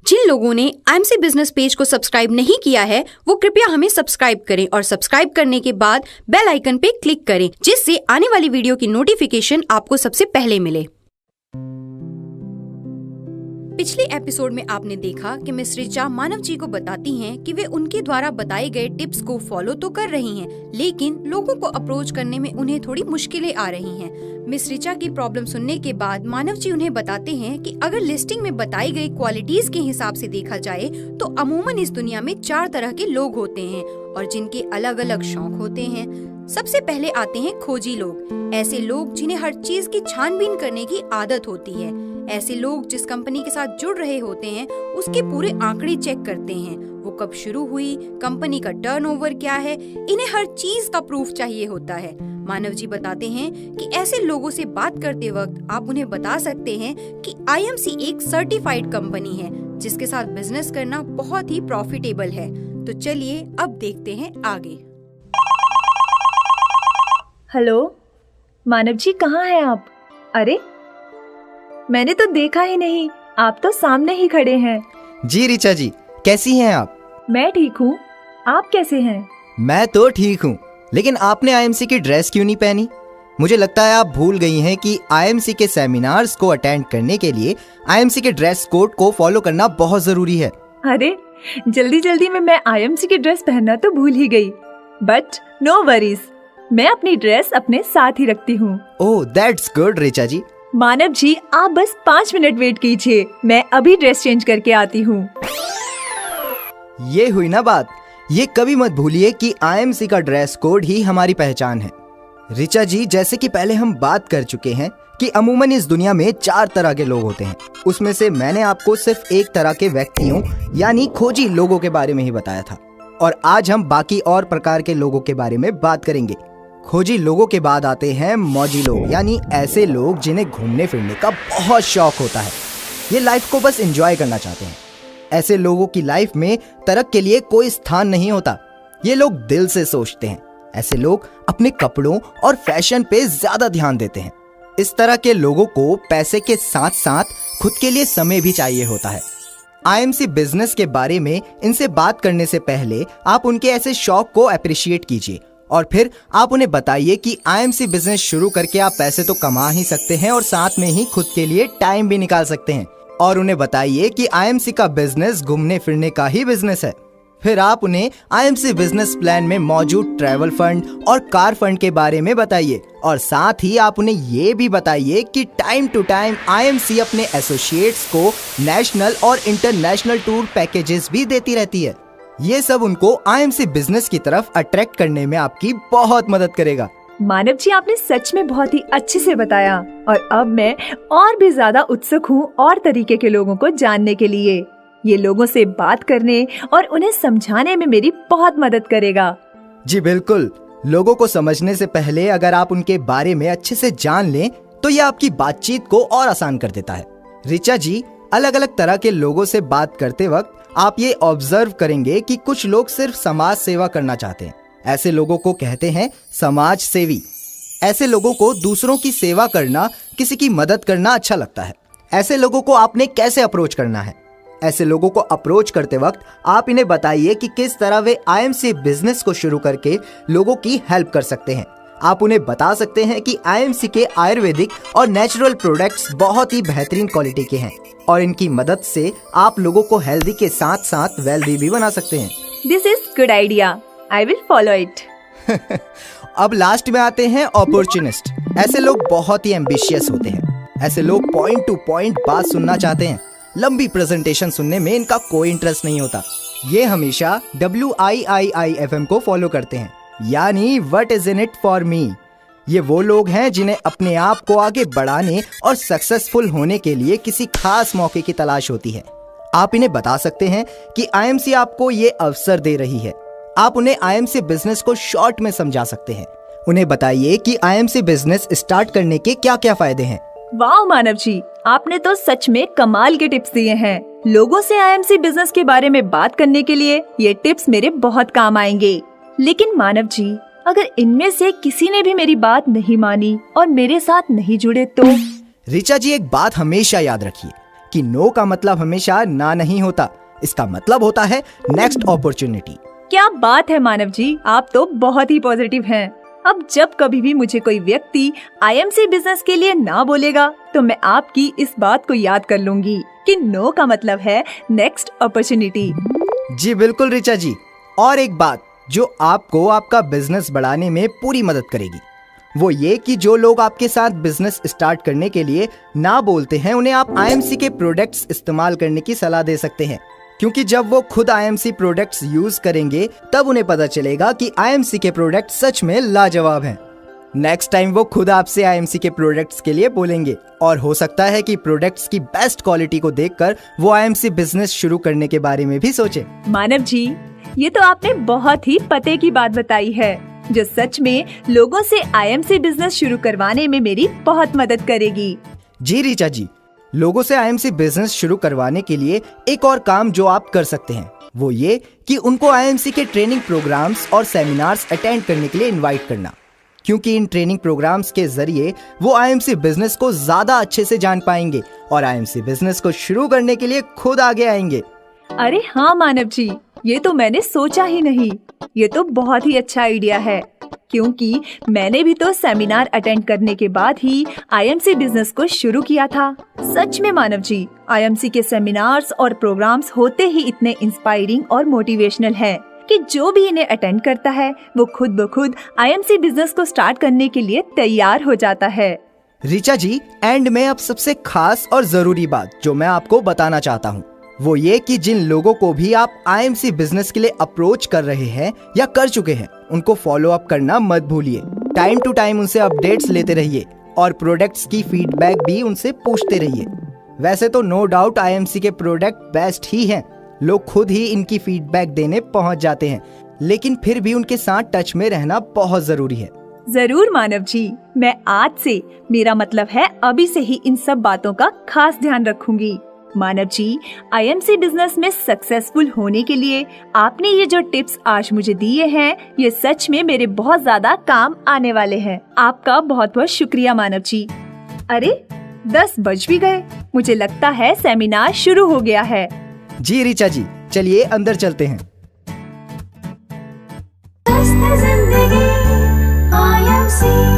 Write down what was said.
जिन लोगों ने IMC business page को सब्सक्राइब नहीं किया है वो कृपया हमें सब्सक्राइब करें और सब्सक्राइब करने के बाद बेल आइकन पे क्लिक करें जिससे आने वाली वीडियो की नोटिफिकेशन आपको सबसे पहले मिले। पिछले एपिसोड में आपने देखा कि मिस ऋचा मानव जी को बताती हैं कि वे उनके द्वारा बताए गए टिप्स को फॉलो तो कर रही हैं, लेकिन लोगों को अप्रोच करने में उन्हें थोड़ी मुश्किलें आ रही हैं। मिस ऋचा की प्रॉब्लम सुनने के बाद मानव जी उन्हें बताते हैं कि अगर लिस्टिंग में बताई गई क्वालिटीज के हिसाब से देखा जाए तो अमूमन इस दुनिया में 4 तरह के लोग होते हैं और जिनके अलग अलग शौक होते हैं। सबसे पहले आते हैं खोजी लोग, ऐसे लोग जिन्हें हर चीज की छानबीन करने की आदत होती है। ऐसे लोग जिस कंपनी के साथ जुड़ रहे होते हैं उसके पूरे आंकड़े चेक करते हैं, वो कब शुरू हुई, कंपनी का टर्नओवर क्या है, इन्हें हर चीज का प्रूफ चाहिए होता है। मानव जी बताते हैं कि ऐसे लोगों से बात करते वक्त आप उन्हें बता सकते हैं कि आईएमसी एक सर्टिफाइड कंपनी है जिसके साथ बिजनेस करना बहुत ही प्रॉफिटेबल है। तो चलिए अब देखते हैं आगे। हेलो मानव जी, कहाँ हैं आप? अरे मैंने तो देखा ही नहीं, आप तो सामने ही खड़े हैं। जी ऋचा जी, कैसी हैं आप? मैं ठीक हूँ, आप कैसे हैं? मैं तो ठीक हूँ, लेकिन आपने आईएमसी की ड्रेस क्यों नहीं पहनी? मुझे लगता है आप भूल गई हैं कि आईएमसी के सेमिनार्स को अटेंड करने के लिए आईएमसी के ड्रेस कोड को फॉलो करना बहुत जरूरी है। अरे जल्दी जल्दी में मैं आईएमसी की ड्रेस पहनना तो भूल ही गई, बट नो वरीज, मैं अपनी ड्रेस अपने साथ ही रखती हूँ। ओह दैट्स गुड ऋचा जी। मानव जी, आप बस 5 मिनट वेट कीजिए, मैं अभी ड्रेस चेंज करके आती हूँ। ये हुई ना बात। ये कभी मत भूलिए कि आईएमसी का ड्रेस कोड ही हमारी पहचान है। ऋचा जी, जैसे कि पहले हम बात कर चुके हैं कि अमूमन इस दुनिया में 4 तरह के लोग होते हैं, उसमें से मैंने आपको सिर्फ एक तरह के व्यक्तियों यानी खोजी लोगों के बारे में ही बताया था, और आज हम बाकी और प्रकार के लोगों के बारे में बात करेंगे। खोजी लोगों के बाद आते हैं मौजी लोग, यानी ऐसे लोग जिन्हें घूमने फिरने का बहुत शौक होता है। ये लाइफ को बस एंजॉय करना चाहते हैं। ऐसे लोगों की लाइफ में तरक के लिए कोई स्थान नहीं होता। ये लोग दिल से सोचते हैं। ऐसे लोग अपने कपड़ों और फैशन पे ज्यादा ध्यान देते हैं। इस तरह के लोगों को पैसे के साथ साथ खुद के लिए समय भी चाहिए होता है। आईएमसी बिजनेस के बारे में इनसे बात करने से पहले आप उनके ऐसे शौक को अप्रिशिएट कीजिए और फिर आप उन्हें बताइए कि आईएमसी बिजनेस शुरू करके आप पैसे तो कमा ही सकते हैं और साथ में ही खुद के लिए टाइम भी निकाल सकते हैं। और उन्हें बताइए कि आईएमसी का बिजनेस घूमने फिरने का ही बिजनेस है। फिर आप उन्हें आईएमसी बिजनेस प्लान में मौजूद ट्रैवल फंड और कार फंड के बारे में बताइए, और साथ ही आप उन्हें ये भी बताइए कि टाइम टू टाइम आईएमसी अपने एसोसिएट्स को नेशनल और इंटरनेशनल टूर पैकेजेस भी देती रहती है। ये सब उनको आईएमसी बिजनेस की तरफ अट्रैक्ट करने में आपकी बहुत मदद करेगा। मानव जी, आपने सच में बहुत ही अच्छे से बताया और अब मैं और भी ज्यादा उत्सुक हूँ और तरीके के लोगों को जानने के लिए। ये लोगों से बात करने और उन्हें समझाने में मेरी बहुत मदद करेगा। जी बिल्कुल, लोगों को समझने से पहले अगर आप उनके बारे में अच्छे से जान लें तो ये आपकी बातचीत को और आसान कर देता है। ऋचा जी, अलग अलग तरह के लोगों से बात करते वक्त आप ये ऑब्जर्व करेंगे कि कुछ लोग सिर्फ समाज सेवा करना चाहते हैं। ऐसे लोगों को कहते हैं समाज सेवी। ऐसे लोगों को दूसरों की सेवा करना, किसी की मदद करना अच्छा लगता है। ऐसे लोगों को आपने कैसे अप्रोच करना है? ऐसे लोगों को अप्रोच करते वक्त आप इन्हें बताइए कि किस तरह वे आईएमसी बिजनेस को शुरू करके लोगों की हेल्प कर सकते हैं। आप उन्हें बता सकते हैं कि आईएमसी के आयुर्वेदिक और नेचुरल प्रोडक्ट्स बहुत ही बेहतरीन क्वालिटी के हैं और इनकी मदद से आप लोगों को हेल्दी के साथ साथ वेल्दी भी बना सकते हैं। This is good idea, I will follow it. अब लास्ट में आते हैं अपॉर्चुनिस्ट। ऐसे लोग बहुत ही एम्बिशियस होते हैं। ऐसे लोग पॉइंट टू पॉइंट बात सुनना चाहते हैं। लंबी प्रेजेंटेशन सुनने में इनका कोई इंटरेस्ट नहीं होता। ये हमेशा WIIIFM को फॉलो करते हैं, यानी what is in it for me. ये वो लोग हैं जिन्हें अपने आप को आगे बढ़ाने और सक्सेसफुल होने के लिए किसी खास मौके की तलाश होती है। आप इन्हें बता सकते हैं कि आईएमसी आपको ये अवसर दे रही है। आप उन्हें आईएमसी बिजनेस को शॉर्ट में समझा सकते हैं। उन्हें बताइए कि आईएमसी बिजनेस स्टार्ट करने के क्या क्या फायदे हैं। वाह मानव जी, आपने तो सच में कमाल के टिप्स दिए हैं। लोगों से आईएमसी बिजनेस के बारे में बात करने के लिए ये टिप्स मेरे बहुत काम आएंगे। लेकिन मानव जी, अगर इनमें से किसी ने भी मेरी बात नहीं मानी और मेरे साथ नहीं जुड़े तो? ऋचा जी, एक बात हमेशा याद रखिए कि नो का मतलब हमेशा ना नहीं होता, इसका मतलब होता है नेक्स्ट अपॉर्चुनिटी। क्या बात है मानव जी, आप तो बहुत ही पॉजिटिव हैं। अब जब कभी भी मुझे कोई व्यक्ति आईएमसी बिजनेस के लिए ना बोलेगा तो मैं आपकी इस बात को याद कर लूंगी कि नो का मतलब है नेक्स्ट अपॉर्चुनिटी। जी बिल्कुल ऋचा जी। और एक बात जो आपको आपका बिजनेस बढ़ाने में पूरी मदद करेगी वो ये कि जो लोग आपके साथ बिजनेस स्टार्ट करने के लिए ना बोलते हैं उन्हें आप आईएमसी के प्रोडक्ट्स इस्तेमाल करने की सलाह दे सकते हैं, क्योंकि जब वो खुद आईएमसी प्रोडक्ट्स यूज करेंगे तब उन्हें पता चलेगा कि आईएमसी के प्रोडक्ट सच में लाजवाब हैं। नेक्स्ट टाइम वो खुद आपसे आईएमसी के प्रोडक्ट्स के लिए बोलेंगे और हो सकता है कि प्रोडक्ट्स की बेस्ट क्वालिटी को देखकर वो आईएमसी बिजनेस शुरू करने के बारे में भी सोचे। मानव जी, ये तो आपने बहुत ही पते की बात बताई है जो सच में लोगों से आईएमसी बिजनेस शुरू करवाने में मेरी बहुत मदद करेगी। जी ऋचा जी, लोगों से आईएमसी बिजनेस शुरू करवाने के लिए एक और काम जो आप कर सकते हैं वो ये कि उनको आईएमसी के ट्रेनिंग प्रोग्राम्स और सेमिनार्स अटेंड करने के लिए इनवाइट करना, क्योंकि इन ट्रेनिंग प्रोग्राम्स के जरिए वो आईएमसी बिजनेस को ज्यादा अच्छे से जान पाएंगे और आईएमसी बिजनेस को शुरू करने के लिए खुद आगे आएंगे। अरे हाँ मानव जी, ये तो मैंने सोचा ही नहीं। ये तो बहुत ही अच्छा आइडिया है, क्योंकि मैंने भी तो सेमिनार अटेंड करने के बाद ही आईएमसी बिजनेस को शुरू किया था। सच में मानव जी, आईएमसी के सेमिनार्स और प्रोग्राम्स होते ही इतने इंस्पायरिंग और मोटिवेशनल हैं कि जो भी इन्हें अटेंड करता है वो खुद ब खुद आईएमसी बिजनेस को स्टार्ट करने के लिए तैयार हो जाता है। ऋचा जी, एंड में अब सबसे खास और जरूरी बात जो मैं आपको बताना चाहता हूँ वो ये कि जिन लोगों को भी आप आईएमसी बिजनेस के लिए अप्रोच कर रहे हैं या कर चुके हैं उनको फॉलो अप करना मत भूलिए। टाइम टू टाइम उनसे अपडेट्स लेते रहिए और प्रोडक्ट्स की फीडबैक भी उनसे पूछते रहिए। वैसे तो नो डाउट आईएमसी के प्रोडक्ट बेस्ट ही हैं, लोग खुद ही इनकी फीडबैक देने पहुंच जाते हैं, लेकिन फिर भी उनके साथ टच में रहना बहुत जरूरी है। जरूर मानव जी, मैं आज से, मेरा मतलब है अभी से ही इन सब बातों का खास ध्यान रखूंगी। मानव जी, आईएमसी बिजनेस में सक्सेसफुल होने के लिए आपने ये जो टिप्स आज मुझे दिए हैं ये सच में मेरे बहुत ज्यादा काम आने वाले हैं। आपका बहुत बहुत शुक्रिया मानव जी। अरे 10 बज भी गए, मुझे लगता है सेमिनार शुरू हो गया है। जी ऋचा जी, चलिए अंदर चलते हैं। जिंदगी IMC